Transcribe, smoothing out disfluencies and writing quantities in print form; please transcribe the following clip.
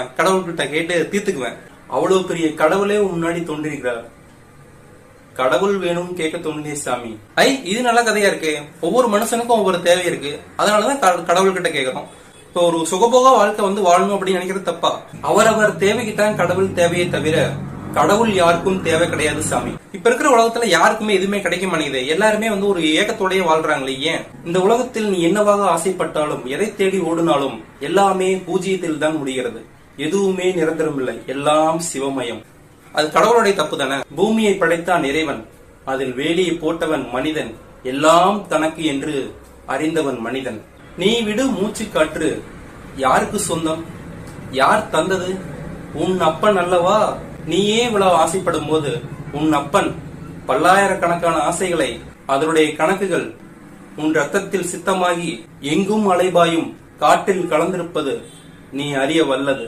கடவுள்கிட்ட கேட்டு தீர்த்துக்குவேன். அவ்வளவு பெரிய கடவுளே முன்னாடி தோன்றிருக்கிறார். கடவுள் வேணும் கேட்க தோன்றிய சாமி. இது நல்ல கதையா இருக்கு. ஒவ்வொரு மனுஷனுக்கும் ஒவ்வொரு தேவை இருக்கு. அதனாலதான் கடவுள்கிட்ட கேட்கிறோம். இப்போ ஒரு சுகபோக வாழ்க்கை வாழணும் அப்படின்னு நினைக்கிறது தப்பா? அவரவர் தேவைக்குத்தான் கடவுள் தேவையை தவிர கடவுள் யாருக்கும் தேவை கிடையாது சாமி. இப்ப இருக்கிற உலகத்துல யாருக்குமே எதுவுமே கிடைக்க மாட்டேங்குது. எல்லாருமே ஒரு ஏக்கத்தோடய வாழ்றாங்களே. ஏன்? இந்த உலகத்தில் நீ என்னவாக ஆசைப்பட்டாலும், எதை தேடி ஓடினாலும் எல்லாமே பூஜ்ஜியத்தில் தான் முடிகிறது. எதுவுமே நிரந்தரம் இல்லை. எல்லாம் சிவமயம். அது கடவுளுடைய தப்பு தானே? பூமியை படைத்தான் இறைவன், அதில் வேலியை போட்டவன் மனிதன், எல்லாம் தனக்கு என்று அறிந்தவன் மனிதன். நீ விடு மூச்சு காற்று யாருக்கு சொந்தம்? யார் தந்தது? உன் அப்பன் அல்லவா? நீயே இவ்வளவு ஆசைப்படும் போது உன் அப்பன் பல்லாயிரக்கணக்கான ஆசைகளை, அதனுடைய கணக்குகள் உன் ரத்தத்தில் சித்தமாகி எங்கும் அலைபாயும் காற்றில் கலந்திருப்பது நீ அறிய வல்லது.